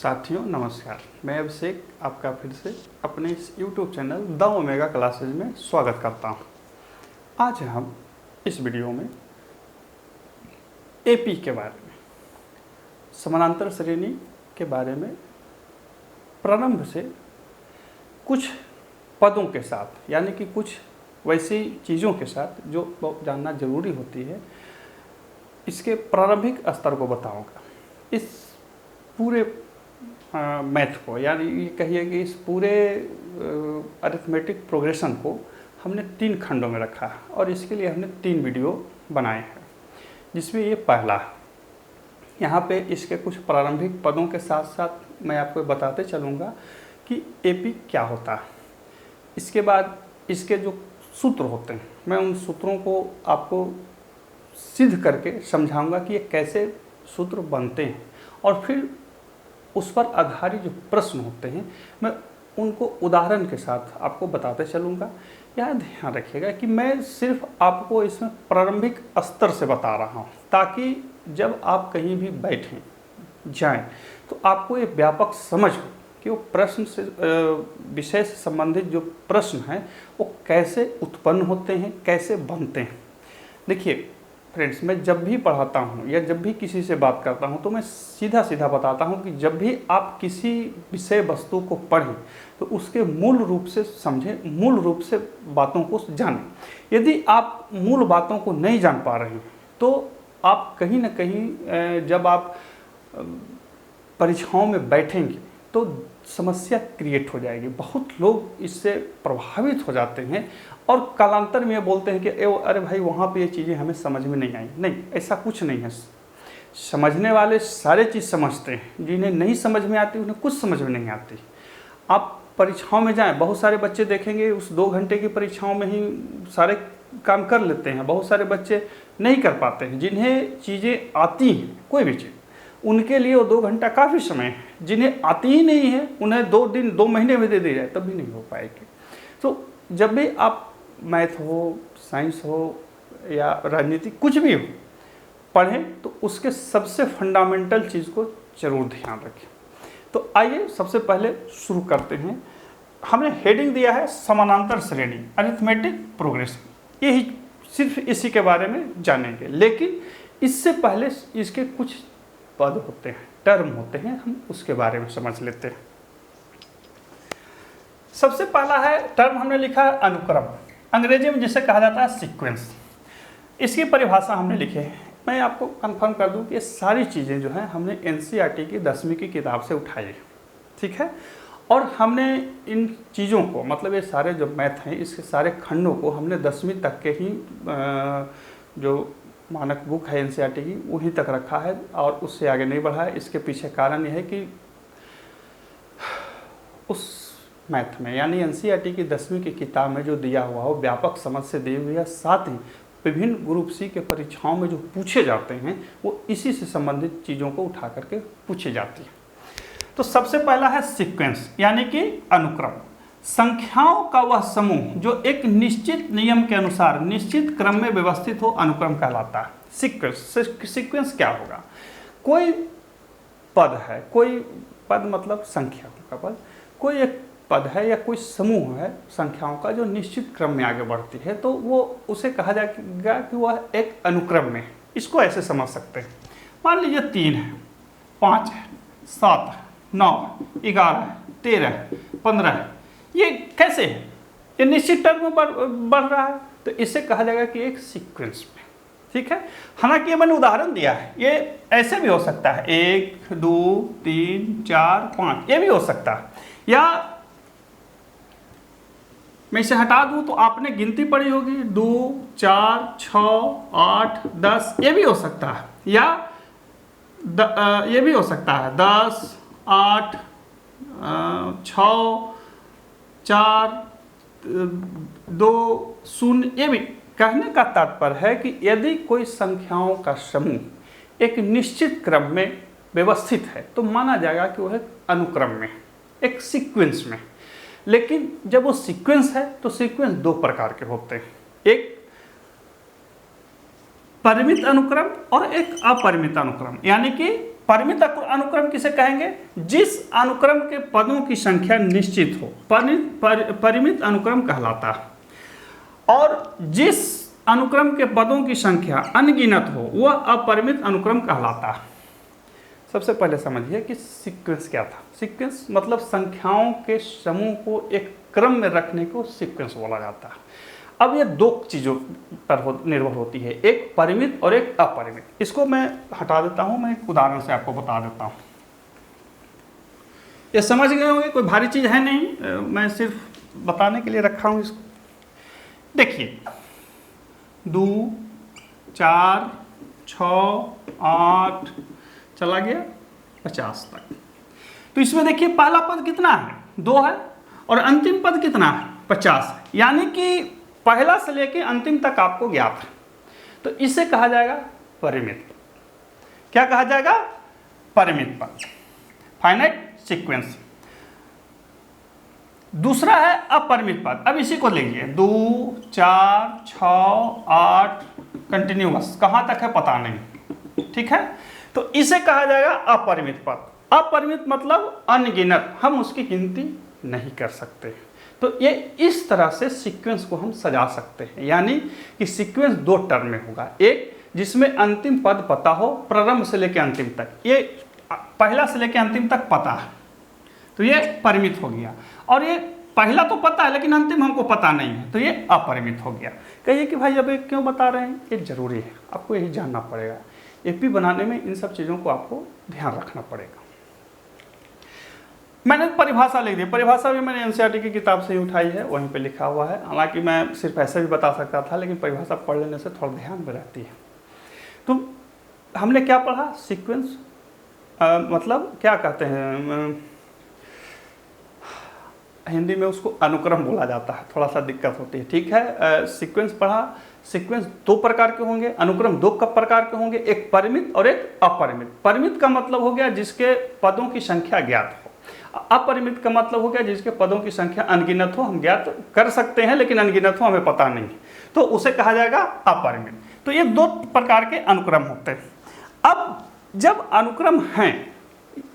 साथियों नमस्कार, मैं अभिषेक आपका फिर से अपने इस YouTube channel the omega classes में स्वागत करता हूं। आज हम इस वीडियो में एपी के बारे में, समानांतर श्रेणी के बारे में प्रारंभ से कुछ पदों के साथ, यानी कि कुछ वैसी चीज़ों के साथ जो जानना जरूरी होती है, इसके प्रारंभिक स्तर को बताऊंगा। इस पूरे मैथ को, यानी ये कहिए कि इस पूरे अरिथमेटिक प्रोग्रेशन को हमने 3 खंडों में रखा है और इसके लिए हमने 3 वीडियो बनाए हैं, जिसमें ये पहला है। यहाँ पे इसके कुछ प्रारंभिक पदों के साथ साथ मैं आपको बताते चलूँगा कि एपी क्या होता है। इसके बाद इसके जो सूत्र होते हैं, मैं उन सूत्रों को आपको सिद्ध करके समझाऊंगा कि ये कैसे सूत्र बनते हैं, और फिर उस पर आधारित जो प्रश्न होते हैं मैं उनको उदाहरण के साथ आपको बताते चलूँगा। यह ध्यान रखिएगा कि मैं सिर्फ आपको इसमें प्रारंभिक स्तर से बता रहा हूँ, ताकि जब आप कहीं भी बैठें जाएं तो आपको ये व्यापक समझ हो कि वो प्रश्न से विषय से संबंधित जो प्रश्न हैं वो कैसे उत्पन्न होते हैं, कैसे बनते हैं। देखिए फ्रेंड्स, मैं जब भी पढ़ाता हूँ या जब भी किसी से बात करता हूँ तो मैं सीधा सीधा बताता हूँ कि जब भी आप किसी विषय वस्तु को पढ़ें तो उसके मूल रूप से समझें, मूल रूप से बातों को जानें। यदि आप मूल बातों को नहीं जान पा रहे हैं तो आप कहीं ना कहीं जब आप परीक्षाओं में बैठेंगे तो समस्या क्रिएट हो जाएगी। बहुत लोग इससे प्रभावित हो जाते हैं और कालांतर में बोलते हैं कि अरे भाई वहाँ पे ये चीज़ें हमें समझ में नहीं आई। नहीं, ऐसा कुछ नहीं है। समझने वाले सारे चीज़ समझते हैं, जिन्हें नहीं समझ में आती उन्हें कुछ समझ में नहीं आती। आप परीक्षाओं में जाएं, बहुत सारे बच्चे देखेंगे उस 2 घंटे की परीक्षाओं में ही सारे काम कर लेते हैं। बहुत सारे बच्चे नहीं कर पाते हैं। जिन्हें चीज़ें आती हैं, कोई भी चीज़, उनके लिए वो 2 घंटा काफ़ी समय है। जिन्हें आती ही नहीं है उन्हें 2 दिन 2 महीने में दे दी जाए तब भी नहीं हो पाएगी। तो जब भी आप मैथ हो, साइंस हो या राजनीति कुछ भी हो पढ़ें तो उसके सबसे फंडामेंटल चीज़ को जरूर ध्यान रखें। तो आइए सबसे पहले शुरू करते हैं। हमने हेडिंग दिया है समानांतर श्रेणी, अरिथमेटिक प्रोग्रेशन। यही सिर्फ इसी के बारे में जानेंगे, लेकिन इससे पहले इसके कुछ पद होते हैं, टर्म होते हैं, हम उसके बारे में समझ लेते हैं। सबसे पहला है टर्म, हमने लिखा है अनुक्रम, अंग्रेजी में जिसे कहा जाता है सीक्वेंस। इसकी परिभाषा हमने लिखी है। मैं आपको कंफर्म कर दूं कि ये सारी चीज़ें जो हैं हमने एनसीईआरटी की 10वीं की किताब से उठाई है, ठीक है। और हमने इन चीज़ों को, मतलब ये सारे जो मैथ हैं इसके सारे खंडों को हमने 10वीं तक के ही जो मानक बुक है एनसीईआरटी की वहीं तक रखा है और उससे आगे नहीं बढ़ा है। इसके पीछे कारण यह है कि उस मैथ में, यानी एनसीईआरटी की 10वीं की किताब में जो दिया हुआ हो व्यापक समझ से दी हुई है, साथ ही विभिन्न ग्रुप सी के परीक्षाओं में जो पूछे जाते हैं वो इसी से संबंधित चीज़ों को उठा करके पूछे जाती हैं। तो सबसे पहला है सीक्वेंस, यानी कि अनुक्रम। संख्याओं का वह समूह जो एक निश्चित नियम के अनुसार निश्चित क्रम में व्यवस्थित हो, अनुक्रम कहलाता है। सीक्वेंस क्या होगा? कोई पद है, कोई पद मतलब संख्या का पद, कोई एक पद है या कोई समूह है संख्याओं का जो निश्चित क्रम में आगे बढ़ती है, तो वो उसे कहा जाएगा कि वह एक अनुक्रम में। इसको ऐसे समझ सकते हैं, मान लीजिए 3 है, 5 है, 7 है, 9 है, 11 है, 13 है, 15 है। ये कैसे है? ये निश्चित टर्म में बढ़ रहा है, तो इसे कहा जाएगा कि एक सीक्वेंस में, ठीक है। हालांकि ये मैंने उदाहरण दिया है, ये ऐसे भी हो सकता है 1 2 3 4 5, ये भी हो सकता है। या मैं इसे हटा दूं तो आपने गिनती पढ़ी होगी 2 4 6 8 10, ये भी हो सकता है। या ये भी हो सकता है 10 8 6 4 2 0। ये भी कहने का तात्पर्य है कि यदि कोई संख्याओं का समूह एक निश्चित क्रम में व्यवस्थित है तो माना जाएगा कि वह अनुक्रम में, एक सीक्वेंस में। लेकिन जब वो सीक्वेंस है तो सीक्वेंस 2 प्रकार के होते हैं, एक परिमित अनुक्रम और एक अपरिमित अनुक्रम। यानी कि परिमित अनुक्रम किसे कहेंगे? जिस अनुक्रम के पदों की संख्या निश्चित हो, परिमित अनुक्रम कहलाता है। और जिस अनुक्रम के पदों की संख्या अनगिनत हो वह अपरिमित अनुक्रम कहलाता है। सबसे पहले समझिए कि सीक्वेंस क्या था। सीक्वेंस मतलब संख्याओं के समूह को एक क्रम में रखने को सीक्वेंस बोला जाता है। अब ये दो चीज़ों पर निर्भर होती है, एक परिमित और एक अपरिमित। इसको मैं हटा देता हूँ, मैं एक उदाहरण से आपको बता देता हूँ। ये समझ गए होंगे, कोई भारी चीज़ है नहीं, मैं सिर्फ बताने के लिए रखा हूँ इसको। देखिए 2, 4, 6, 8 चला गया 50 तक। तो इसमें देखिए पहला पद कितना है? 2 है और अंतिम पद कितना है? 50 है। यानी कि पहला से लेके अंतिम तक आपको ज्ञात है, तो इसे कहा जाएगा परिमित। क्या कहा जाएगा? परिमित पद, फाइनाइट सीक्वेंस। दूसरा है अपरिमित पद। अब इसी को लीजिए 2, 4, 6, 8 कंटिन्यूअस, कहाँ तक है पता नहीं, ठीक है। तो इसे कहा जाएगा अपरिमित पद। अपरिमित मतलब अनगिनत, हम उसकी गिनती नहीं कर सकते। तो ये इस तरह से सीक्वेंस को हम सजा सकते हैं, यानी कि सीक्वेंस 2 टर्म में होगा। एक जिसमें अंतिम पद पता हो, प्रारंभ से लेकर अंतिम तक, ये पहला से लेकर अंतिम तक पता है, तो ये परिमित हो गया। और ये पहला तो पता है लेकिन अंतिम हमको पता नहीं है, तो ये अपरिमित हो गया। कहिए कि भाई अब ये क्यों बता रहे हैं? ये जरूरी है, आपको यही जानना पड़ेगा। एपी बनाने में इन सब चीज़ों को आपको ध्यान रखना पड़ेगा। मैंने परिभाषा लिख दी, परिभाषा भी मैंने एनसीईआरटी की किताब से ही उठाई है, वहीं पे लिखा हुआ है। हालांकि मैं सिर्फ ऐसे भी बता सकता था, लेकिन परिभाषा पढ़ लेने से थोड़ा ध्यान में रहती है। तो हमने क्या पढ़ा? सीक्वेंस मतलब क्या कहते हैं, हिंदी में उसको अनुक्रम बोला जाता है, थोड़ा सा दिक्कत होती है, ठीक है। सीक्वेंस पढ़ा। सीक्वेंस 2 प्रकार के होंगे, अनुक्रम 2 प्रकार के होंगे, एक परिमित और एक अपरिमित। परिमित का मतलब हो गया जिसके पदों की संख्या ज्ञात हो। अपरिमित का मतलब हो गया जिसके पदों की संख्या अनगिनत हो, हम ज्ञात कर सकते हैं लेकिन अनगिनत हो, हमें पता नहीं, तो उसे कहा जाएगा अपरिमित। तो ये 2 प्रकार के अनुक्रम होते हैं। अब जब अनुक्रम हैं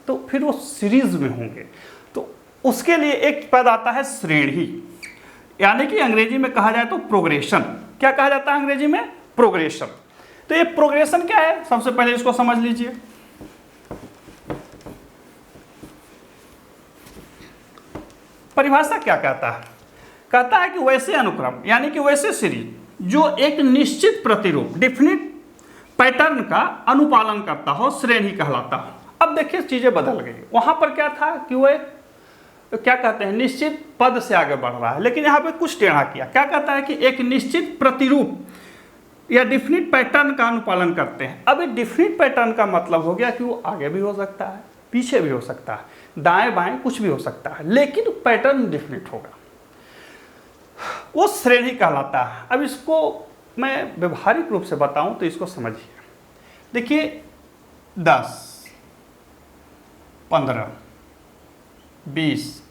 तो फिर वो सीरीज में होंगे, तो उसके लिए एक पद आता है श्रेणी, यानी कि अंग्रेजी में कहा जाए तो प्रोग्रेशन। क्या कहा जाता है अंग्रेजी में? प्रोग्रेशन। तो ये प्रोग्रेशन क्या है? सबसे पहले इसको समझ लीजिए। परिभाषा क्या कहता है? कहता है कि वैसे अनुक्रम यानी कि वैसे सीरीज जो एक निश्चित प्रतिरूप डिफिनिट पैटर्न का अनुपालन करता हो श्रेणी कहलाता हो। अब देखिए चीजें बदल गई। वहां पर क्या था कि वो एक क्या कहते हैं निश्चित पद से आगे बढ़ रहा है, लेकिन यहाँ पे कुछ टेढ़ा किया। क्या कहता है कि एक निश्चित प्रतिरूप या डिफिनिट पैटर्न का अनुपालन करते हैं। अब ये डिफिनिट पैटर्न का मतलब हो गया कि वो आगे भी हो सकता है, पीछे भी हो सकता है, दाएं बाएं कुछ भी हो सकता है, लेकिन पैटर्न डिफिनिट होगा, वो श्रेणी कहलाता है। अब इसको मैं व्यवहारिक रूप से बताऊं तो इसको समझिए। देखिए 10, 15, 20,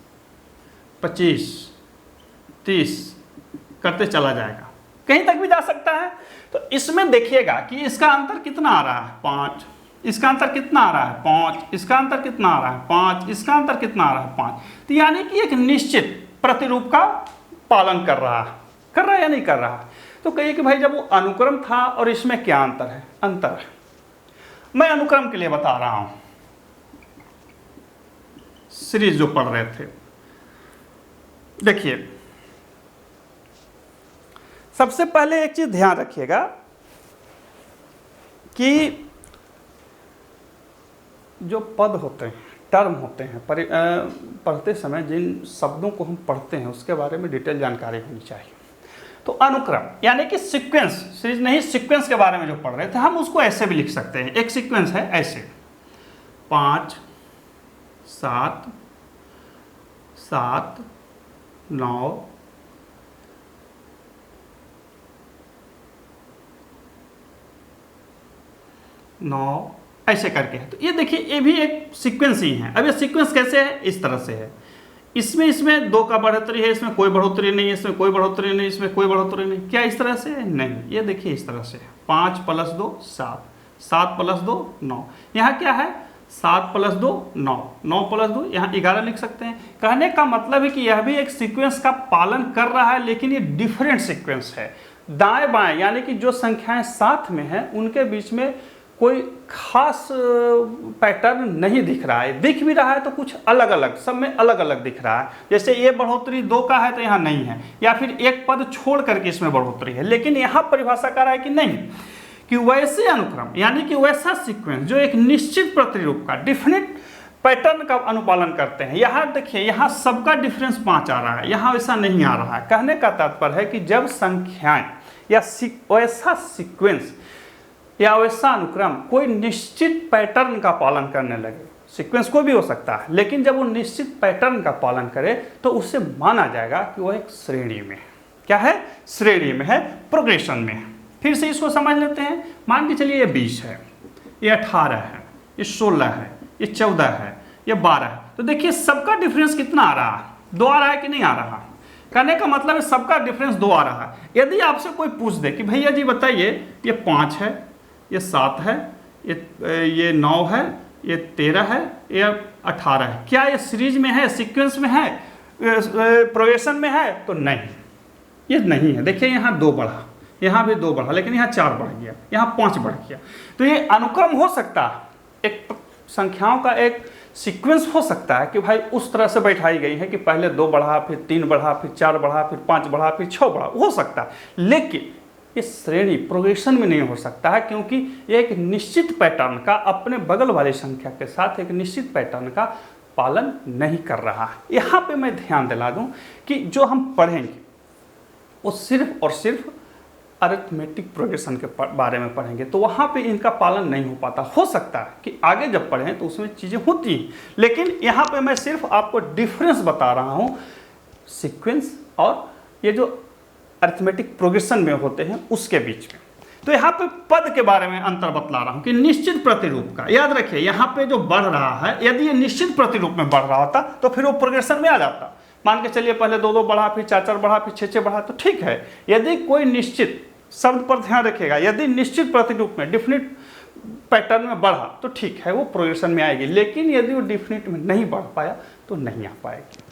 25, 30 करते चला जाएगा, कहीं तक भी जा सकता है। तो इसमें देखिएगा कि इसका अंतर कितना आ रहा है? 5। इसका अंतर कितना आ रहा है? 5। इसका अंतर कितना आ रहा है? 5। इसका अंतर कितना आ रहा है? 5। तो यानी कि एक निश्चित प्रतिरूप का पालन कर रहा है या नहीं कर रहा? तो कहिए कि भाई जब वो अनुक्रम था और इसमें क्या अंतर है? अंतर है। मैं अनुक्रम के लिए बता रहा हूं, सीरीज जो पढ़ रहे थे। देखिए सबसे पहले एक चीज ध्यान रखिएगा कि जो पद होते हैं, टर्म होते हैं, पढ़ते समय जिन शब्दों को हम पढ़ते हैं उसके बारे में डिटेल जानकारी होनी चाहिए। तो अनुक्रम यानी कि सीक्वेंस, सीरीज नहीं, सीक्वेंस के बारे में जो पढ़ रहे थे हम उसको ऐसे भी लिख सकते हैं। एक सीक्वेंस है ऐसे 5, 7, 7, 9, 9 ऐसे करके है। तो ये देखिए ये भी एक सीक्वेंस ही है। अब ये सीक्वेंस कैसे है? इस तरह से है। इसमें 2 का बढ़ोतरी है, इसमें कोई बढ़ोतरी नहीं है, इसमें कोई बढ़ोतरी नहीं, इसमें कोई बढ़ोतरी नहीं। क्या इस तरह से है? नहीं। ये देखिए इस तरह से 5 + 2 7, 7 + 2 9। यहाँ क्या है? 7 + 2 9, 9 + 2 यहाँ 11 लिख सकते हैं। कहने का मतलब है कि यह भी एक सीक्वेंस का पालन कर रहा है, लेकिन ये डिफरेंट सीक्वेंस है। दाएं बाएं यानी कि जो संख्याएं साथ में हैं उनके बीच में कोई खास पैटर्न नहीं दिख रहा है। दिख भी रहा है तो कुछ अलग अलग, सब में अलग अलग दिख रहा है। जैसे ये बढ़ोतरी 2 का है तो यहाँ नहीं है, या फिर एक पद छोड़ करके इसमें बढ़ोतरी है। लेकिन यहाँ परिभाषा कर रहा है कि नहीं, कि वैसे अनुक्रम यानी कि वैसा सीक्वेंस जो एक निश्चित प्रतिरूप का डिफिनिट पैटर्न का अनुपालन करते हैं। यहाँ देखिए, यहाँ सबका डिफरेंस 5 आ रहा है, यहाँ वैसा नहीं आ रहा है। कहने का तात्पर्य है कि जब संख्याएं या वैसा सीक्वेंस या वैसा अनुक्रम कोई निश्चित पैटर्न का पालन करने लगे, सीक्वेंस कोई भी हो सकता है, लेकिन जब वो निश्चित पैटर्न का पालन करे तो उसे माना जाएगा कि वो एक श्रेणी में है। क्या है? श्रेणी में है, प्रोग्रेशन में है। फिर से इसको समझ लेते हैं। मान के चलिए ये 20 है, ये 18 है, ये 16 है, ये 14 है, ये 12 है। तो देखिए सबका डिफरेंस कितना आ रहा है? 2 आ रहा है कि नहीं आ रहा? कहने का मतलब है सबका डिफरेंस 2 आ रहा है। यदि आपसे कोई पूछ दे कि भैया जी बताइए, ये 5 है, ये 7 है, ये 9 है, ये 13 है, ये 18 है, क्या ये सीरीज में है, सीक्वेंस में है, प्रोग्रेशन में है? तो नहीं, ये नहीं है। देखिए यहाँ 2 बढ़ा, यहाँ भी 2 बढ़ा, लेकिन यहाँ 4 बढ़ गया, यहाँ 5 बढ़ गया। तो ये अनुक्रम हो सकता है, एक संख्याओं का एक सीक्वेंस हो सकता है कि भाई उस तरह से बैठाई गई है कि पहले 2 बढ़ा, फिर 3 बढ़ा, फिर 4 बढ़ा, फिर 5 बढ़ा, फिर 6 बढ़ा, हो सकता है। लेकिन इस श्रेणी प्रोग्रेशन में नहीं हो सकता है, क्योंकि ये एक निश्चित पैटर्न का, अपने बगल वाली संख्या के साथ एक निश्चित पैटर्न का पालन नहीं कर रहा है। यहाँ पे मैं ध्यान दिला दूं कि जो हम पढ़ेंगे वो सिर्फ और सिर्फ अरिथमेटिक प्रोग्रेशन के बारे में पढ़ेंगे, तो वहाँ पे इनका पालन नहीं हो पाता। हो सकता है कि आगे जब पढ़ें तो उसमें चीज़ें होती हैं, लेकिन यहाँ पे मैं सिर्फ आपको डिफरेंस बता रहा हूँ सीक्वेंस और ये जो अरिथमेटिक प्रोग्रेशन में होते हैं उसके बीच में। तो यहाँ पे पद के बारे में अंतर बतला रहा हूँ कि निश्चित प्रतिरूप का, याद रखिए यहाँ पे जो बढ़ रहा है, यदि ये निश्चित प्रतिरूप में बढ़ रहा होता तो फिर वो प्रोग्रेशन में आ जाता। मान के चलिए पहले 2 बढ़ा, फिर 4 बढ़ा, फिर 6 बढ़ा, तो ठीक है। यदि कोई निश्चित, शब्द पर ध्यान रखिएगा, यदि निश्चित प्रतिरूप में डिफिनिट पैटर्न में बढ़ा तो ठीक है, वो प्रोग्रेशन में आएगी। लेकिन यदि वो डिफिनिट में नहीं बढ़ पाया तो नहीं आ पाएगी।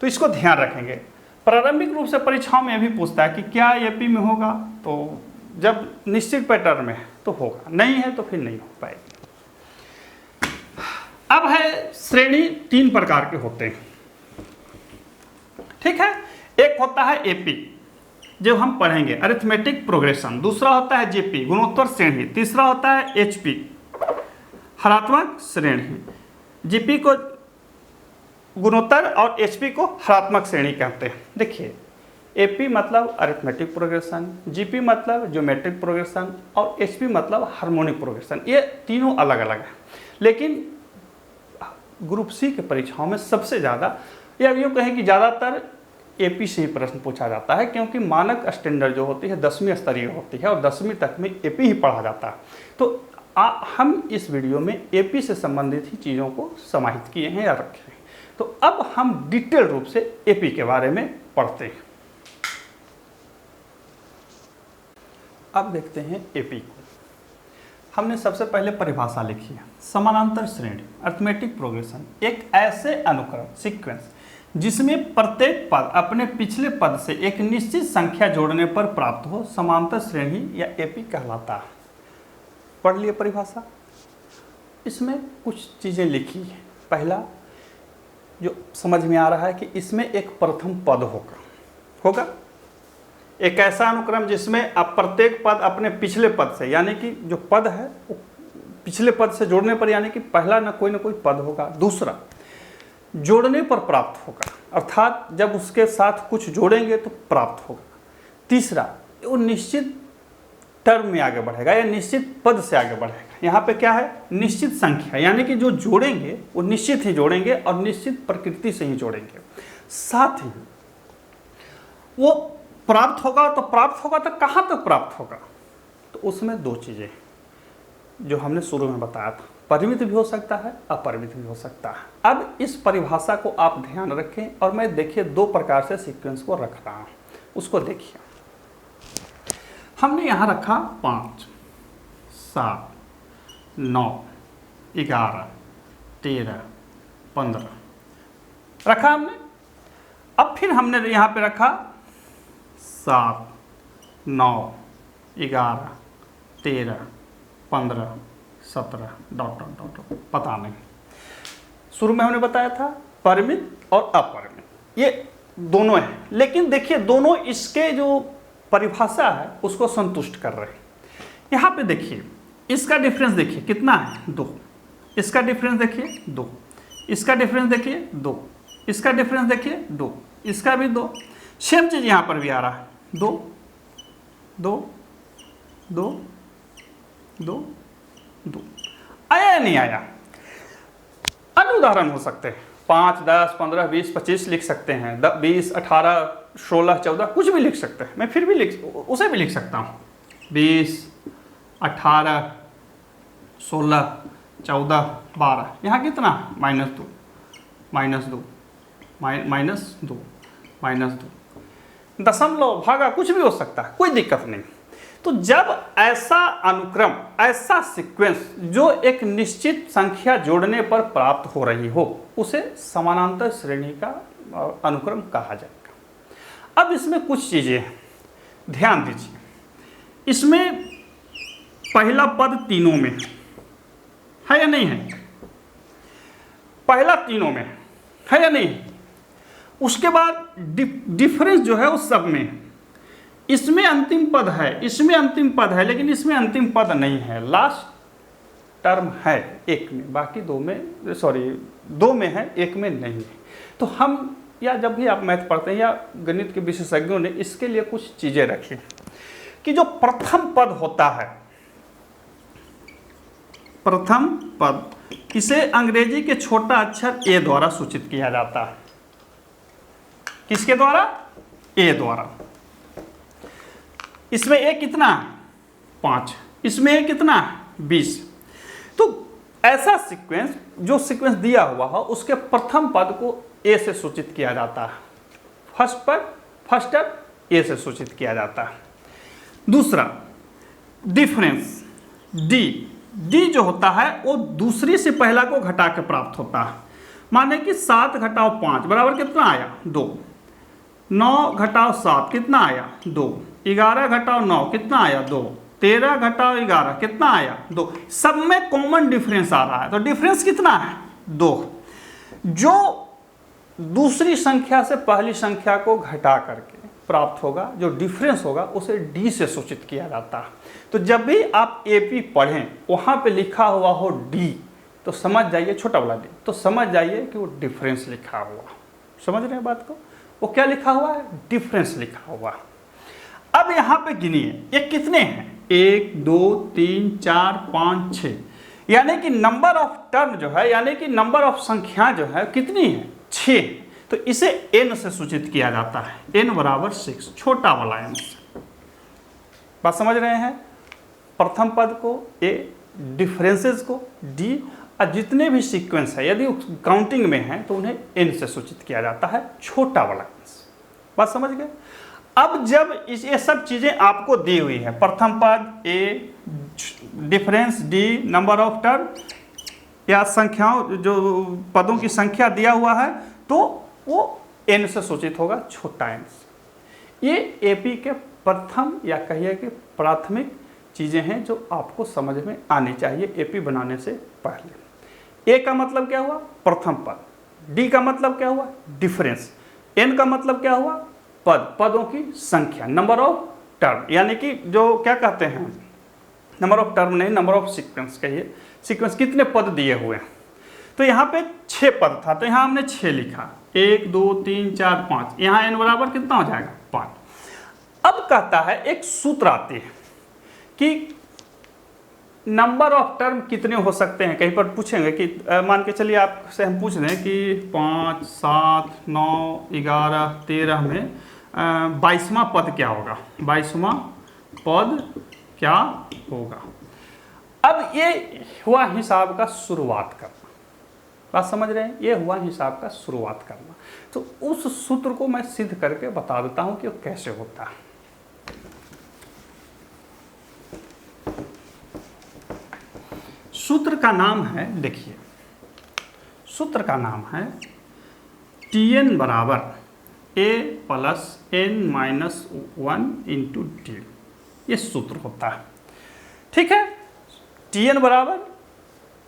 तो इसको ध्यान रखेंगे। प्रारंभिक रूप से परीक्षाओं में यह भी पूछता है कि क्या एपी में होगा, तो जब निश्चित पैटर्न में है तो होगा, नहीं है तो फिर नहीं हो पाएगी। अब है श्रेणी 3 प्रकार के होते हैं, ठीक है। एक होता है एपी जो हम पढ़ेंगे, अरिथमेटिक प्रोग्रेशन। दूसरा होता है जेपी, गुणोत्तर श्रेणी। तीसरा होता है एचपी, हरात्मक श्रेणी। जीपी को गुणोत्तर और एचपी को हरात्मक श्रेणी कहते हैं। देखिए, एपी मतलब अरिथमेटिक प्रोग्रेशन, जीपी मतलब ज्योमेट्रिक प्रोग्रेशन और एचपी मतलब हार्मोनिक प्रोग्रेशन। ये तीनों अलग अलग हैं, लेकिन ग्रुप सी के परीक्षाओं में सबसे ज़्यादा, या यूँ कहें कि ज़्यादातर एपी से ही प्रश्न पूछा जाता है, क्योंकि मानक स्टैंडर्ड जो होती है 10वीं स्तरीय होती है और 10वीं तक में एपी ही पढ़ा जाता है। तो हम इस वीडियो में एपी से संबंधित ही चीज़ों को समाहित किए हैं या रखे हैं। तो अब हम डिटेल रूप से एपी के बारे में पढ़ते हैं। अब देखते हैं एपी को। हमने सबसे पहले परिभाषा लिखी है, समानांतर श्रेणी अरिथमेटिक प्रोग्रेशन एक ऐसे अनुक्रम सीक्वेंस जिसमें प्रत्येक पद अपने पिछले पद से एक निश्चित संख्या जोड़ने पर प्राप्त हो, समांतर श्रेणी या एपी कहलाता है। पढ़ लिए परिभाषा। इसमें कुछ चीज़ें लिखी है। पहला जो समझ में आ रहा है कि इसमें एक प्रथम पद होगा एक ऐसा अनुक्रम जिसमें अब प्रत्येक पद अपने पिछले पद से, यानी कि जो पद है वो पिछले पद से जोड़ने पर, यानी कि पहला न कोई पद होगा। दूसरा, जोड़ने पर प्राप्त होगा, अर्थात जब उसके साथ कुछ जोड़ेंगे तो प्राप्त होगा। तीसरा, वो निश्चित टर्म में आगे बढ़ेगा या निश्चित पद से आगे बढ़ेगा। यहाँ पे क्या है? निश्चित संख्या, यानी कि जो जोड़ेंगे वो निश्चित ही जोड़ेंगे और निश्चित प्रकृति से ही जोड़ेंगे। साथ ही वो प्राप्त होगा तो कहाँ तक प्राप्त होगा? तो उसमें 2 चीज़ें जो हमने शुरू में बताया था, परिमित भी हो सकता है, अपरिमित भी हो सकता है। अब इस परिभाषा को आप ध्यान रखें और मैं देखिए 2 प्रकार से सीक्वेंस को रख रहा हूँ, उसको देखिए। हमने यहाँ रखा 5, 7, 9, 11, 13, 15 रखा हमने। अब फिर हमने यहाँ पे रखा 7, 9, 11, 13, 15, 17 डॉट डॉट डॉट डॉट, पता नहीं। शुरू में हमने बताया था परिमित और अपरिमित, ये दोनों हैं, लेकिन देखिए दोनों इसके जो परिभाषा है उसको संतुष्ट कर रहे हैं। यहाँ पे देखिए इसका डिफरेंस देखिए कितना है, 2। इसका डिफरेंस देखिए 2, इसका डिफरेंस देखिए 2, इसका डिफरेंस देखिए 2, इसका भी 2। सेम चीज यहाँ पर भी आ रहा है, 2 2 2 2 2। आया या नहीं आया? अन्य उदाहरण हो सकते हैं, 5, 10, 15, 20, 25 लिख सकते हैं, 20, 18, 16, 14 कुछ भी लिख सकते हैं। मैं फिर भी उसे भी लिख सकता हूँ, 20, 18, 16, 14, 12। यहाँ कितना? -2, -2, -2, -2। दशमलव, भागा कुछ भी हो सकता है, कोई दिक्कत नहीं। तो जब ऐसा अनुक्रम, ऐसा सीक्वेंस जो एक निश्चित संख्या जोड़ने पर प्राप्त हो रही हो, उसे समानांतर श्रेणी का अनुक्रम कहा जाएगा। अब इसमें कुछ चीजें ध्यान दीजिए। इसमें पहला पद तीनों में है या नहीं है? पहला तीनों में है या नहीं? उसके बाद डिफरेंस जो है वो सब में है। इसमें अंतिम पद है, इसमें अंतिम पद है, लेकिन इसमें अंतिम पद नहीं है। लास्ट टर्म है एक में, बाकी 2 में, सॉरी 2 में है, एक में नहीं है। तो हम, या जब भी आप मैथ पढ़ते हैं या गणित के विशेषज्ञों ने इसके लिए कुछ चीजें रखी कि जो प्रथम पद होता है, प्रथम पद, इसे अंग्रेजी के छोटा अक्षर ए द्वारा सूचित किया जाता है। किसके द्वारा? ए द्वारा। इसमें ए कितना? 5, इसमें ए कितना? 20। तो ऐसा सीक्वेंस, जो सीक्वेंस दिया हुआ है उसके प्रथम पद को ए से सूचित किया जाता है। फर्स्ट टर्म ए से सूचित किया जाता है। दूसरा डिफरेंस डी जो होता है वो दूसरी से पहला को घटा के प्राप्त होता है। माने कि 7 घटाओ 5 बराबर कितना आया? 2। 9 घटाओ 7 कितना आया? 2। 11 घटाओ 9 कितना आया? 2। 13 घटाओ 11 कितना आया? 2। सब में कॉमन डिफरेंस आ रहा है, तो डिफरेंस कितना है? 2। जो दूसरी संख्या से पहली संख्या को घटा करके प्राप्त होगा, जो डिफरेंस होगा, उसे डी से सूचित किया जाता है। तो जब भी आप एपी पढ़ें, वहां पे लिखा हुआ हो डी, तो समझ जाइए, छोटा वाला डी, तो समझ जाइए कि वो डिफरेंस लिखा हुआ। समझ रहे हैं बात को? वो क्या लिखा हुआ है? डिफरेंस लिखा हुआ। अब यहां पे गिनिए, ये कितने हैं? 1, 2, 3, 4, 5, 6, यानी कि नंबर ऑफ टर्म जो है, यानी कि नंबर ऑफ संख्या जो है कितनी है? 6। तो इसे n से सूचित किया जाता है, n बराबर 6, छोटा वाला n। बात समझ रहे हैं? प्रथम पद को a, डिफरेंसेस को d, और जितने भी सीक्वेंस है यदि काउंटिंग में है तो उन्हें n से सूचित किया जाता है, छोटा वाला n। बात समझ गए? अब जब ये सब चीजें आपको दी हुई है, प्रथम पद a, difference d, number of term या संख्याओं, जो पदों की संख्या दिया हुआ है, तो वो n से सूचित होगा, छोटा n से। ये एपी के प्रथम या कहिए कि प्राथमिक चीजें हैं जो आपको समझ में आनी चाहिए एपी बनाने से पहले। ए का मतलब क्या हुआ? प्रथम पद। डी का मतलब क्या हुआ? डिफरेंस। एन का मतलब क्या हुआ? पद, पदों की संख्या, नंबर ऑफ टर्म, यानी कि जो क्या कहते हैं, नंबर ऑफ टर्म नहीं, नंबर ऑफ सीक्वेंस कहिए, सीक्वेंस कितने पद दिए हुए हैं। तो यहाँ पे 6 पद था, तो यहाँ हमने 6 लिखा, 1, 2, 3, 4, 5। यहाँ n बराबर कितना हो जाएगा? 5। अब कहता है, एक सूत्र आती है कि नंबर ऑफ टर्म कितने हो सकते हैं। कहीं पर पूछेंगे कि मान के चलिए आपसे हम पूछ दें कि 5, 7, 9, 11, 13 में 22वां पद क्या होगा? 22वां पद क्या होगा? अब ये हुआ हिसाब का शुरुआत करना। बात समझ रहे हैं? ये हुआ हिसाब का शुरुआत करना। तो उस सूत्र को मैं सिद्ध करके बता देता हूं कि वो कैसे होता है। सूत्र का नाम है, देखिए, सूत्र का नाम है Tn बराबर a plus n minus 1 into D, ये सूत्र होता है। ठीक है, Tn बराबर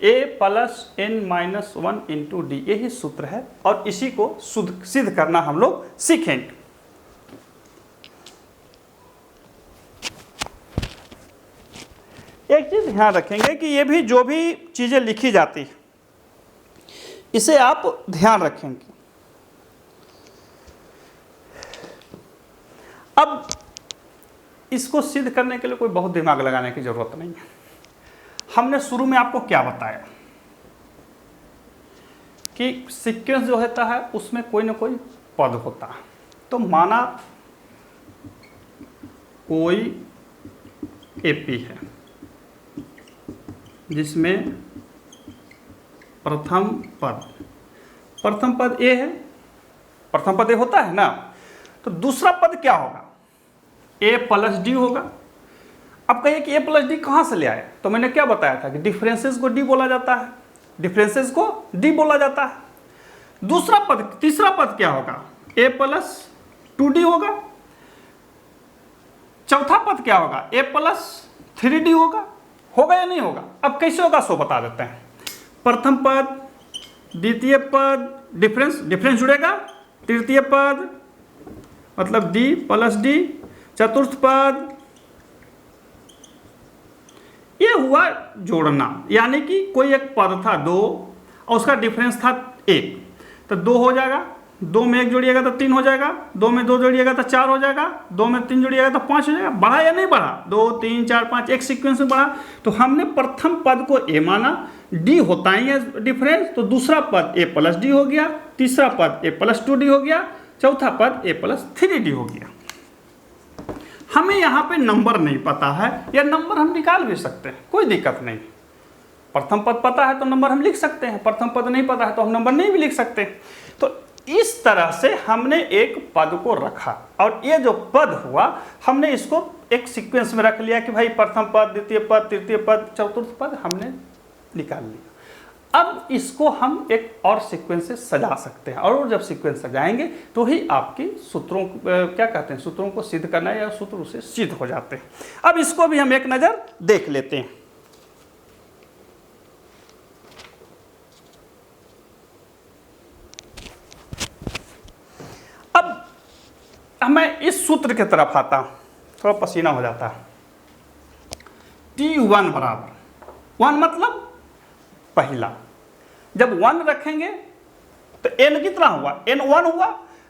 a plus n minus 1 into D, यही सूत्र है और इसी को सिद्ध करना हम लोग सीखेंगे। एक चीज ध्यान रखेंगे कि ये भी जो भी चीजें लिखी जाती है इसे आप ध्यान रखेंगे। अब इसको सिद्ध करने के लिए कोई बहुत दिमाग लगाने की जरूरत नहीं है। हमने शुरू में आपको क्या बताया कि सीक्वेंस जो होता है उसमें कोई ना कोई पद होता है। तो माना कोई एपी है जिसमें प्रथम पद ए है, प्रथम पद ए होता है ना, तो दूसरा पद क्या होगा, ए प्लस डी होगा। अब कहिए कि ए प्लस डी कहाँ से ले आए, तो मैंने क्या बताया था कि डिफरेंसेस को डी बोला जाता है, डिफरेंसेस को डी बोला जाता है। दूसरा पद, तीसरा पद क्या होगा, ए प्लस 2d होगा। चौथा पद क्या होगा, ए प्लस 3d होगा या नहीं होगा। अब कैसे होगा सो बता देते हैं। प्रथम पद, द्वितीय पद, डिफरेंस जुड़ेगा, तृतीय पद मतलब डी प्लस डी, चतुर्थ पद, ये हुआ जोड़ना, यानी कि कोई एक पद था 2 और उसका डिफरेंस था 1, तो 2 हो जाएगा, 2 में 1 जोड़िएगा तो 3 हो जाएगा, 2 में 2 जोड़िएगा तो 4 हो जाएगा, 2 में 3 जोड़िएगा तो 5 हो जाएगा। बढ़ा या नहीं बढ़ा, 2 3 4 5 एक सीक्वेंस में बढ़ा। तो हमने प्रथम पद को ए माना, डी होता ही है डिफरेंस, तो दूसरा पद ए प्लस डी हो गया, तीसरा पद ए प्लस 2d हो गया, चौथा पद ए प्लस 3d हो गया। हमें यहाँ पे नंबर नहीं पता है, या नंबर हम निकाल भी सकते हैं, कोई दिक्कत नहीं। प्रथम पद पता है तो नंबर हम लिख सकते हैं, प्रथम पद नहीं पता है तो हम नंबर नहीं भी लिख सकते। तो इस तरह से हमने एक पद को रखा और ये जो पद हुआ हमने इसको एक सीक्वेंस में रख लिया कि भाई प्रथम पद, द्वितीय पद, तृतीय पद, चतुर्थ पद हमने निकाल लिया। अब इसको हम एक और सीक्वेंस से सजा सकते हैं, और जब सीक्वेंस सजाएंगे तो ही आपकी सूत्रों क्या कहते हैं, सूत्रों को सिद्ध करना या सूत्र उसे सिद्ध हो जाते हैं। अब इसको भी हम एक नज़र देख लेते हैं। मैं इस सूत्र की तरफ आता हूं, थोड़ा पसीना हो जाता है। T1 बराबर 1 मतलब पहला, जब 1 रखेंगे तो n कितना हुआ, n 1 हुआ,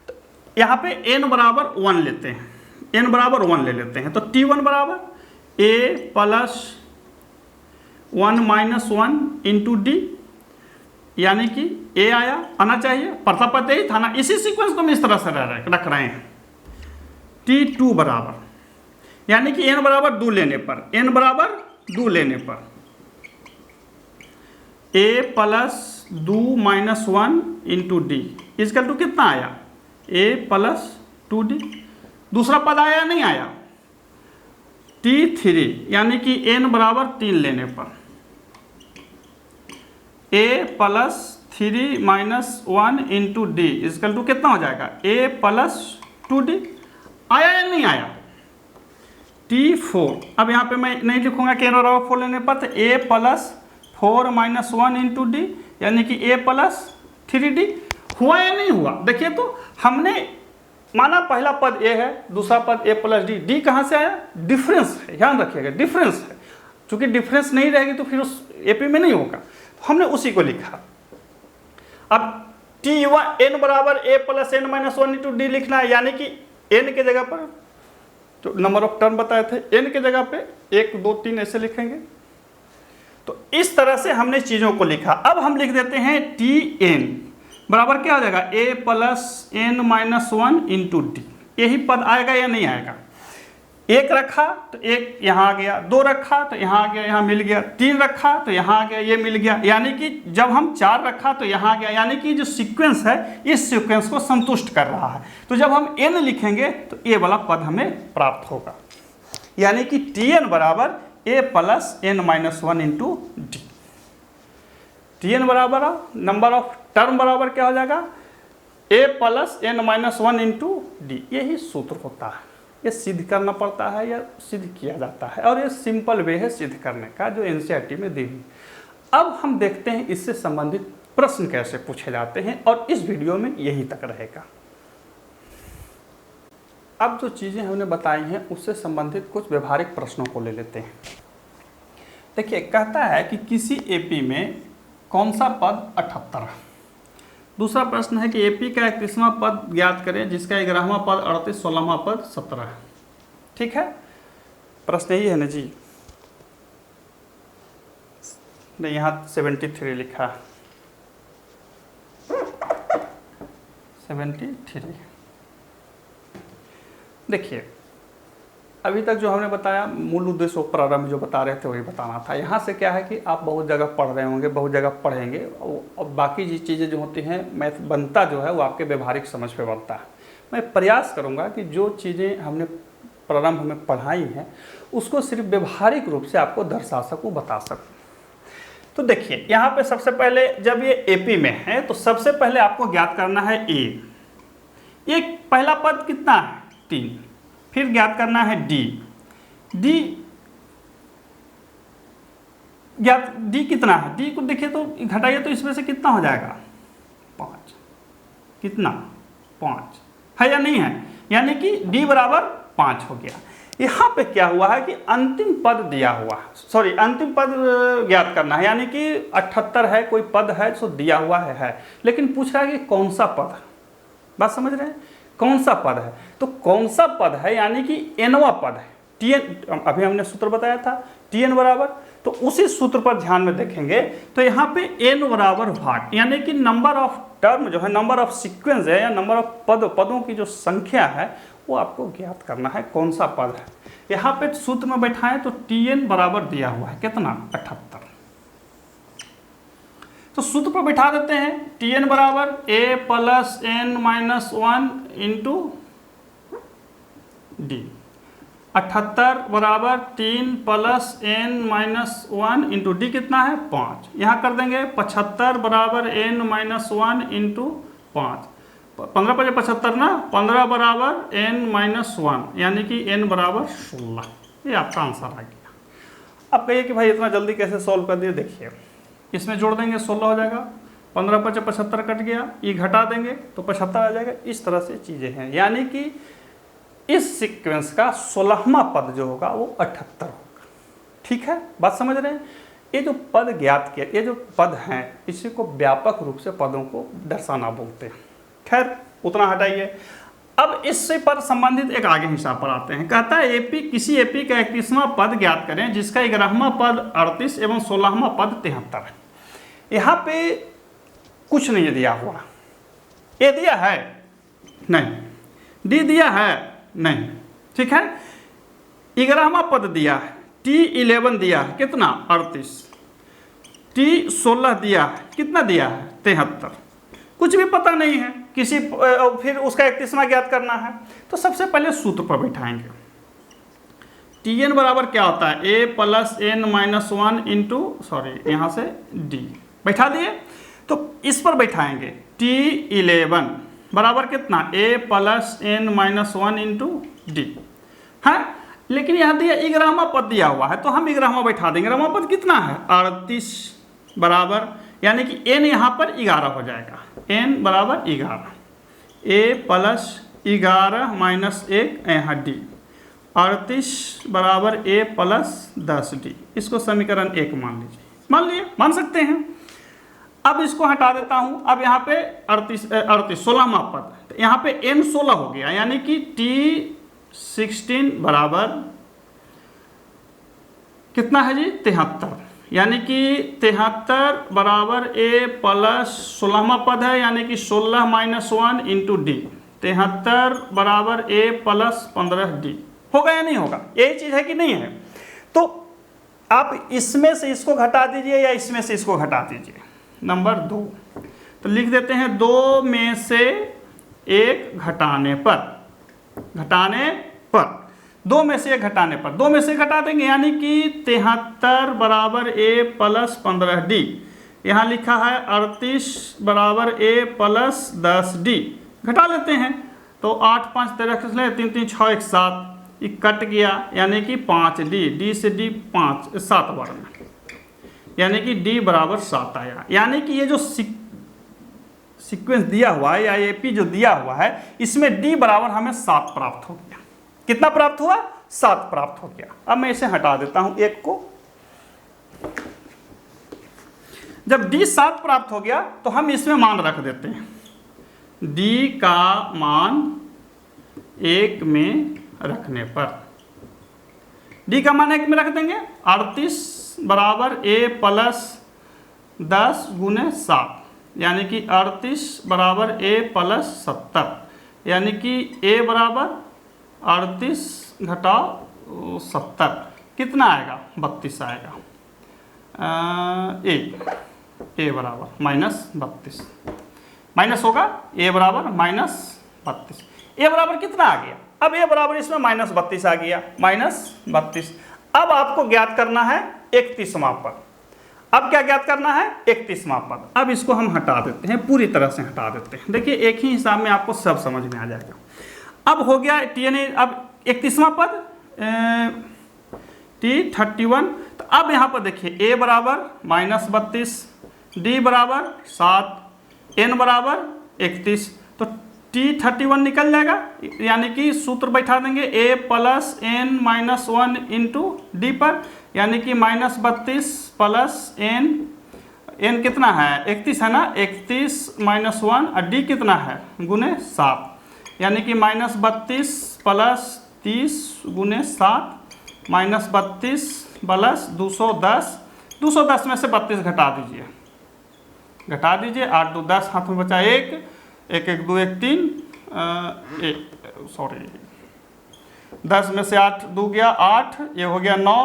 तो यहाँ पे n बराबर 1 लेते हैं, n बराबर 1 ले लेते हैं। तो T1 बराबर a plus 1 minus 1 into D, यानी कि a आना चाहिए, प्रथम पद यही था ना, इसी सीक्वेंस को हम इस तरह से रख रहे हैं। T2 बराबर, यानी कि n बराबर 2 लेने पर, n बराबर 2 लेने पर a plus 2 minus 1 into d equal to कितना आया, a प्लस 2d। दूसरा पद आया या नहीं आया, T3, यानी कि n बराबर 3 लेने पर a plus 3 minus 1 into d equal to कितना हो जाएगा, a प्लस 2d। आया या नहीं आया, T4। अब यहाँ पे मैं नहीं लिखूंगा कि n बराबर 4 लेने पर, तो a plus 4 minus 1 into D, यानी कि a प्लस 3d। हुआ या नहीं हुआ, देखिए तो हमने माना पहला पद a है, दूसरा पद a प्लस डी, डी कहाँ से आया, डिफरेंस है, ध्यान रखिएगा डिफरेंस है, चूंकि डिफरेंस नहीं रहेगी तो फिर उस एपी में नहीं होगा, तो हमने उसी को लिखा। अब T1 n बराबर a plus n minus 1 into D लिखना है, यानी कि n के जगह पर जो नंबर ऑफ टर्म बताए थे, n के जगह पे 1 2 3 ऐसे लिखेंगे। तो इस तरह से हमने चीज़ों को लिखा। अब हम लिख देते हैं Tn बराबर क्या हो जाएगा, a plus n minus 1 into D. यही पद आएगा या नहीं आएगा, 1 रखा तो 1 यहाँ आ गया, 2 रखा तो यहाँ आ गया, यहाँ मिल गया, 3 रखा तो यहाँ आ गया, ये मिल गया, यानी कि जब हम 4 रखा तो यहाँ आ गया, यानी कि जो सीक्वेंस है इस सीक्वेंस को संतुष्ट कर रहा है। तो जब हम n लिखेंगे तो ये वाला पद हमें प्राप्त होगा, यानी कि Tn बराबर a plus n minus 1 into D. Tn बराबर नंबर ऑफ टर्म बराबर क्या हो जाएगा, a plus n minus 1 into D. यही सूत्र होता है, ये सिद्ध करना पड़ता है या सिद्ध किया जाता है, और ये सिंपल वे है सिद्ध करने का जो एनसीईआरटी में दी हुई। अब हम देखते हैं इससे संबंधित प्रश्न कैसे पूछे जाते हैं, और इस वीडियो में यही तक रहेगा। अब जो चीज़ें हमने बताई हैं उससे संबंधित कुछ व्यवहारिक प्रश्नों को ले लेते हैं। देखिए, कहता है कि किसी एपी में कौन सा पद 78 है। दूसरा प्रश्न है कि एपी का 31वां पद ज्ञात करें जिसका 11वां पद 38, 16वां पद 17 है। ठीक है, प्रश्न यही है ना जी? नहीं, यहाँ 73 लिखा है, 73। देखिए, अभी तक जो हमने बताया मूल उद्देश्य वो प्रारंभ जो बता रहे थे वही बताना था। यहाँ से क्या है कि आप बहुत जगह पढ़ रहे होंगे, बहुत जगह पढ़ेंगे, और बाकी जी चीज़ें जो होती हैं मैथ बनता जो है वो आपके व्यवहारिक समझ पे बनता है। मैं प्रयास करूँगा कि जो चीज़ें हमने प्रारंभ में पढ़ाई हैं उसको सिर्फ व्यवहारिक रूप से आपको दर्शा सकूँ, बता सकूँ। तो देखिए, यहाँ पे सबसे पहले जब ये एपी में है तो सबसे पहले आपको ज्ञात करना है ए। ये पहला पद कितना है, 3। फिर ज्ञात करना है डी। डी कितना है, डी को देखिए तो घटाइए तो इसमें से कितना हो जाएगा, 5। कितना, 5 है या नहीं है, यानी कि डी बराबर 5 हो गया। यहाँ पे क्या हुआ है कि अंतिम पद दिया हुआ है, सॉरी अंतिम पद ज्ञात करना है, यानी कि 78 है, कोई पद है तो दिया हुआ है, लेकिन पूछ रहा है कि कौन सा पद है। बात समझ रहे हैं, कौन सा पद है, तो कौन सा पद है यानी कि nवा पद है। tn अभी हमने सूत्र बताया था, tn बराबर, तो उसी सूत्र पर ध्यान में देखेंगे तो यहाँ पे n बराबर भाग, यानी कि नंबर ऑफ टर्म जो है, नंबर ऑफ सीक्वेंस है, या नंबर ऑफ पदों की जो संख्या है वो आपको ज्ञात करना है कौन सा पद है। यहाँ पे सूत्र में बैठाएं तो tn बराबर दिया हुआ है कितना, 78। तो सूत्र पर बैठा देते हैं, tn बराबर a plus n minus 1 into D. 78 बराबर 3 plus n minus 1 into D कितना है, 5। यहाँ कर देंगे 75 बराबर n माइनस 1 इंटू 5। 15 × 75 ना, 15 बराबर n माइनस 1, यानी कि n बराबर 16। ये आपका आंसर आ गया। अब कहिए कि भाई इतना जल्दी कैसे सॉल्व कर दिए। देखिए, इसमें जोड़ देंगे 16 हो जाएगा, 15 × 75 कट गया, ये घटा देंगे तो 75 आ जाएगा। इस तरह से चीज़ें हैं, यानी कि इस सीक्वेंस का 16वां पद जो होगा वो 78 होगा। ठीक है, बात समझ रहे हैं। ये जो पद ज्ञात किया, ये जो पद हैं, इसी को व्यापक रूप से पदों को दर्शाना बोलते हैं। खैर, उतना हटाइए। अब इससे पर संबंधित एक आगे हिसाब पर आते हैं। कहता है एपी, किसी एपी का 31वां पद ज्ञात करें जिसका 11वां पद 38 एवं 16वां पद 73 है। यहाँ पे कुछ नहीं दिया हुआ, ए दिया है नहीं, डी दिया है नहीं, ठीक है। 11वां पद दिया है, T11 दिया है कितना, 38, T16 दिया है कितना दिया है, 73। कुछ भी पता नहीं है किसी, फिर उसका 31वां ज्ञात करना है। तो सबसे पहले सूत्र पर बैठाएंगे। Tn बराबर क्या होता है, a plus n minus 1 into, sorry यहाँ से d बैठा दिए। तो इस पर बैठाएंगे T11 बराबर कितना, a plus n minus 1 into D है। लेकिन यहाँ दिया 11वां पद दिया हुआ है तो हम 11वां बैठा देंगे। 11वां पद कितना है, 38 बराबर, यानी कि n यहाँ पर 11 हो जाएगा, n बराबर 11, a प्लस 11 माइनस 1 यहाँ डी, 38 बराबर a प्लस 10 डी। इसको समीकरण 1 मान लीजिए, मान सकते हैं। अब इसको हटा देता हूँ। अब यहाँ पे 38 16वां पद, तो यहाँ पे n 16 हो गया, यानी कि T16 बराबर कितना है जी, 73, यानी कि 73 बराबर a प्लस 16वां पद है, यानी कि 16 माइनस 1 इंटू डी, 73 बराबर a प्लस 15 डी। होगा या नहीं होगा, यही चीज़ है कि नहीं है। तो आप इसमें से इसको घटा दीजिए या इसमें से इसको घटा दीजिए। नंबर 2, तो लिख देते हैं 2 में से 1 घटाने पर, 2 में से 1 घटाने पर, 2 में से घटा देंगे, यानी कि 73 बराबर a प्लस 15 डी। यहाँ लिखा है 38 बराबर a प्लस 10d, घटा लेते हैं तो 8 5 13 3 3 6 1 7, ये कट गया यानी कि 5d, d से d 5 7 बार में, यानी कि d बराबर 7 आया। यानी कि ये जो सीक्वेंस दिया हुआ है या एपी जो दिया हुआ है इसमें d बराबर हमें 7 प्राप्त हो गया। कितना प्राप्त हुआ? 7 प्राप्त हो गया। अब मैं इसे हटा देता हूं एक को। जब d 7 प्राप्त हो गया तो हम इसमें मान रख देते हैं, d का मान 1 में रखने पर, d का मान 1 में रख देंगे। 38 बराबर a प्लस 10 गुने 7, यानी कि 38 बराबर a प्लस 70, यानी कि a बराबर 38 घटाओ 70 कितना आएगा? 32 आएगा। a बराबर -32 माइनस होगा, a बराबर -32। a बराबर कितना आ गया? अब a बराबर इसमें -32 आ गया, -32। अब आपको ज्ञात करना है 31वां पद। अब क्या ज्ञात करना है? 31वां पद। अब इसको हम हटा देते हैं, पूरी तरह से हटा देते हैं। देखिए एक ही हिसाब में आपको सब समझ में आ जाएगा। अब हो गया अब 31वां पद T31। तो अब यहाँ पर देखिए a बराबर -32, d बराबर 7, n बराबर 31, तो T31 निकल जाएगा, यानी कि सूत्र बैठा देंगे a plus n minus 1 into D पर, यानी कि -32 प्लस n कितना है? 31 है ना, 31 माइनस 1 और d कितना है? गुने 7, यानी कि -32 प्लस 30 गुने 7 -32 प्लस 210, 210 में से 32 घटा दीजिए, 8 2 10, हाथ में बचा 1 1 1 2 1 3 सॉरी 10 में से 8 2 गया 8, ये हो गया 9,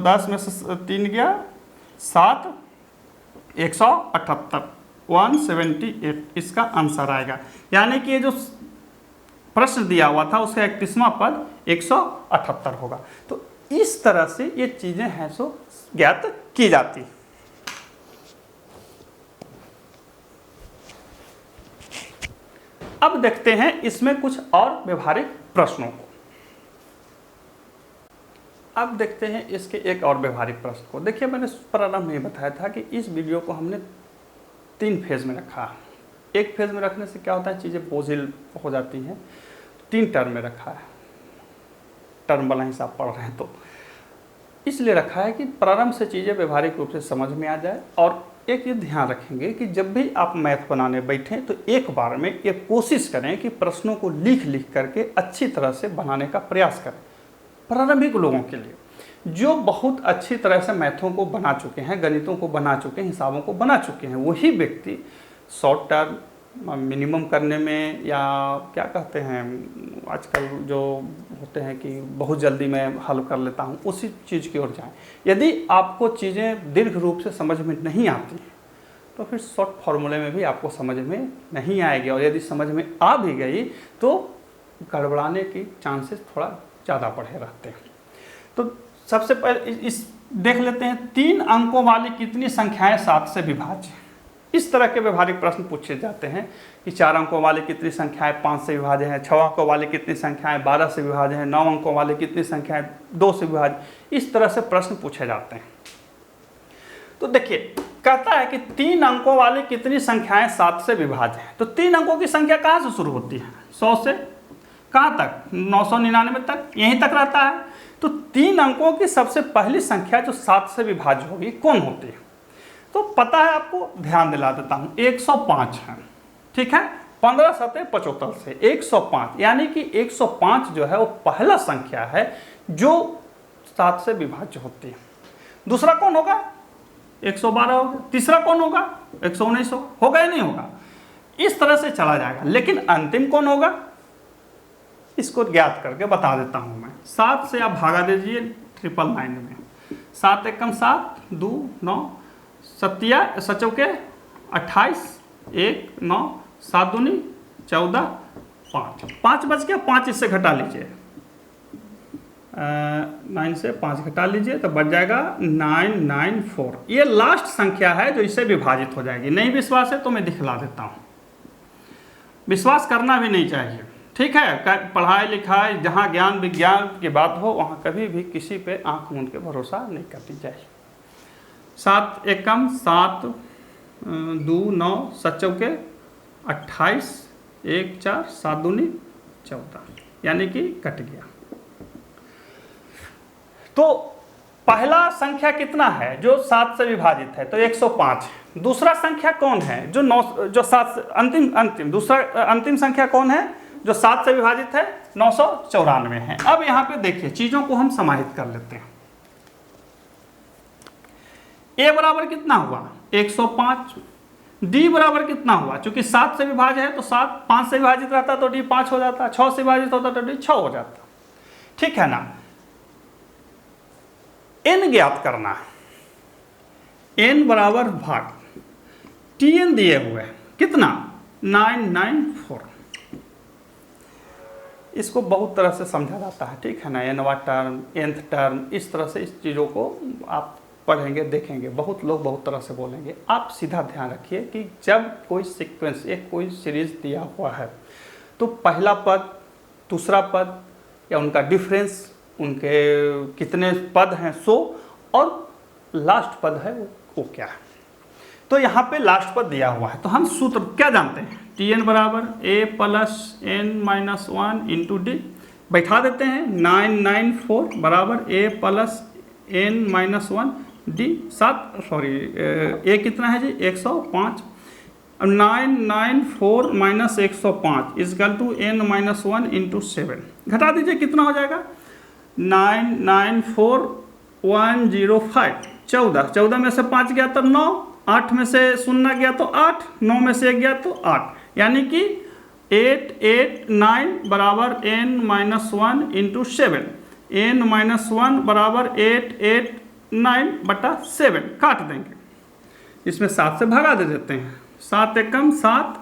10 में से 3 गया 7, 178 178 इसका आंसर आएगा। यानी कि ये जो प्रश्न दिया हुआ था उसका 31वां पद 178 होगा। तो इस तरह से ये चीजें हैं सो ज्ञात की जाती। अब देखते हैं इसमें कुछ और व्यवहारिक प्रश्नों को। अब देखते हैं इसके एक और व्यवहारिक प्रश्न को। देखिए मैंने प्रारंभ में बताया था कि इस वीडियो को हमने 3 फेज में रखा। एक फेज में रखने से क्या होता है, चीज़ें बोझिल हो जाती हैं। 3 टर्म में रखा है, टर्म वाला हिसाब पढ़ रहे हैं तो इसलिए रखा है कि प्रारंभ से चीज़ें व्यवहारिक रूप से समझ में आ जाए। और एक ये ध्यान रखेंगे कि जब भी आप मैथ बनाने बैठें तो एक बार में ये कोशिश करें कि प्रश्नों को लिख करके अच्छी तरह से बनाने का प्रयास करें। प्रारंभिक लोगों के लिए जो बहुत अच्छी तरह से मैथों को बना चुके हैं, गणितों को बना चुके हैं, हिसाबों को बना चुके हैं, वही व्यक्ति शॉर्ट टर्म मिनिमम करने में या क्या कहते हैं आजकल जो होते हैं कि बहुत जल्दी मैं हल कर लेता हूँ, उसी चीज़ की ओर जाएं। यदि आपको चीज़ें दीर्घ रूप से समझ में नहीं आती तो फिर शॉर्ट फॉर्मूले में भी आपको समझ में नहीं आएगी, और यदि समझ में आ भी गई तो गड़बड़ाने की चांसेस थोड़ा ज़्यादा बढ़े रहते हैं। तो सबसे पहले इस देख लेते हैं 3 अंकों वाली कितनी संख्याएं 7 से विभाज्य। इस तरह के व्यवहारिक प्रश्न पूछे जाते हैं कि 4 अंकों वाली कितनी संख्याएं 5 से विभाज्य हैं, 6 अंकों वाली कितनी संख्याएं 12 से विभाज्य हैं, 9 अंकों वाली कितनी संख्याएं 2 से विभाज्य। इस तरह से प्रश्न पूछे जाते हैं। तो देखिए कहता है कि 3 अंकों वाली कितनी संख्याएं 7 से विभाज्य हैं। तो 3 अंकों की संख्या कहाँ से शुरू होती है? 100 से कहाँ तक? 999 तक, यहीं तक रहता है। तो 3 अंकों की सबसे पहली संख्या जो 7 से विभाज्य होगी कौन होती है? तो पता है आपको, ध्यान दिला देता हूँ, 105 है। ठीक है, 15 7 75 से 105, यानी कि 105 जो है वो पहला संख्या है जो 7 से विभाज्य होती है। दूसरा कौन होगा? 112 होगा। तीसरा कौन होगा? 119 होगा या नहीं होगा? इस तरह से चला जाएगा। लेकिन अंतिम कौन होगा इसको ज्ञात करके बता देता हूं मैं। 7 से आप भागा दीजिए 999 में। 7 एकम 7, 2 9, 7 सचौके 28, 1 9, 7 दूनी 14, 5 बच गया। 5 इससे घटा लीजिए, 9 से 5 घटा लीजिए तो बच जाएगा 994। ये लास्ट संख्या है जो इससे विभाजित हो जाएगी। नहीं विश्वास है तो मैं दिखला देता हूँ, विश्वास करना भी नहीं चाहिए, ठीक है। पढ़ाई लिखाई जहाँ ज्ञान विज्ञान की बात हो वहाँ कभी भी किसी पे आँख मूंद के भरोसा नहीं करनी चाहिए। 7 एकम 7, 2 9, 7 चौके 28, 1 4, 7 दूनी 14, यानी कि कट गया। तो पहला संख्या कितना है जो 7 से विभाजित है, तो 105। दूसरा संख्या कौन है जो 9, जो 7 अंतिम दूसरा अंतिम संख्या कौन है जो 7 से विभाजित है, 994 है। अब यहाँ पे देखिए चीजों को हम समाहित कर लेते हैं। ए बराबर कितना हुआ 105, डी बराबर कितना हुआ, चूंकि 7 से विभाज्य है तो 7 5 से विभाजित रहता तो डी 5 हो जाता, 6 से विभाजित होता तो डी 6 हो जाता, ठीक है ना। n ज्ञात करना है, n बराबर भाग tn दिए हुए हैं कितना 994। इसको बहुत तरह से समझा जाता है, ठीक है ना। nवां टर्म, nth टर्म, इस तरह से इस चीज़ों को आप पढ़ेंगे देखेंगे, बहुत लोग बहुत तरह से बोलेंगे। आप सीधा ध्यान रखिए कि जब कोई सीक्वेंस, एक कोई सीरीज दिया हुआ है तो पहला पद, दूसरा पद या उनका डिफरेंस, उनके कितने पद हैं 100, और लास्ट पद है वो क्या है। तो यहाँ पे लास्ट पद दिया हुआ है तो हम सूत्र क्या जानते हैं, tn बराबर a plus n-1 into D, बैठा देते हैं 994 बराबर a plus n-1 d 7, sorry a कितना है जी 105, 994 minus 105 equal to n-1 into 7, घटा दीजिए कितना हो जाएगा 994 105, 14 में से 5 गया तो 9, 8 में से 0 गया तो 8, 9 में से 1 गया तो 8, यानी कि 889 बराबर n-1 इंटू 7, n-1 बराबर 889 बटा 7, काट देंगे, इसमें 7 से भगा दे देते हैं, 7 एकम 7,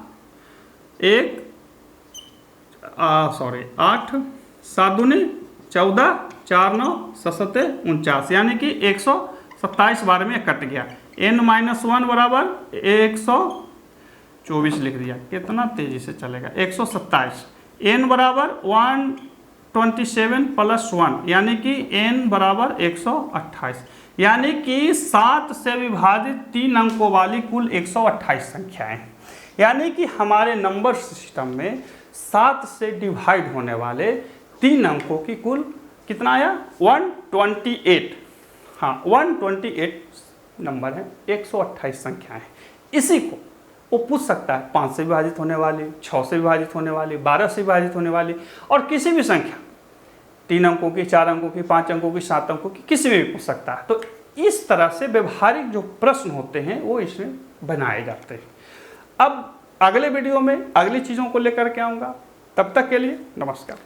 8, 7 दूनी 14, 4 9 7 49, यानी कि 127 बार में कट गया। n-1 बराबर 124 लिख दिया, कितना तेजी से चलेगा 127, n बराबर 127 प्लस 1, यानी कि n बराबर 128, यानी कि 7 से विभाजित 3 अंकों वाली कुल 128 संख्याएं, यानी कि हमारे नंबर सिस्टम में 7 से डिवाइड होने वाले 3 अंकों की कुल कितना आया 128, हाँ 128 नंबर है, 128 संख्याएं। इसी को वो पूछ सकता है 5 से विभाजित होने वाली, 6 से विभाजित होने वाली, 12 से विभाजित होने वाली, और किसी भी संख्या 3 अंकों की, 4 अंकों की, 5 अंकों की, 7 अंकों की, किसी भी पूछ सकता है। तो इस तरह से व्यवहारिक जो प्रश्न होते हैं वो इसमें बनाए जाते हैं। अब अगले वीडियो में अगली चीज़ों को लेकर के आऊँगा, तब तक के लिए नमस्कार।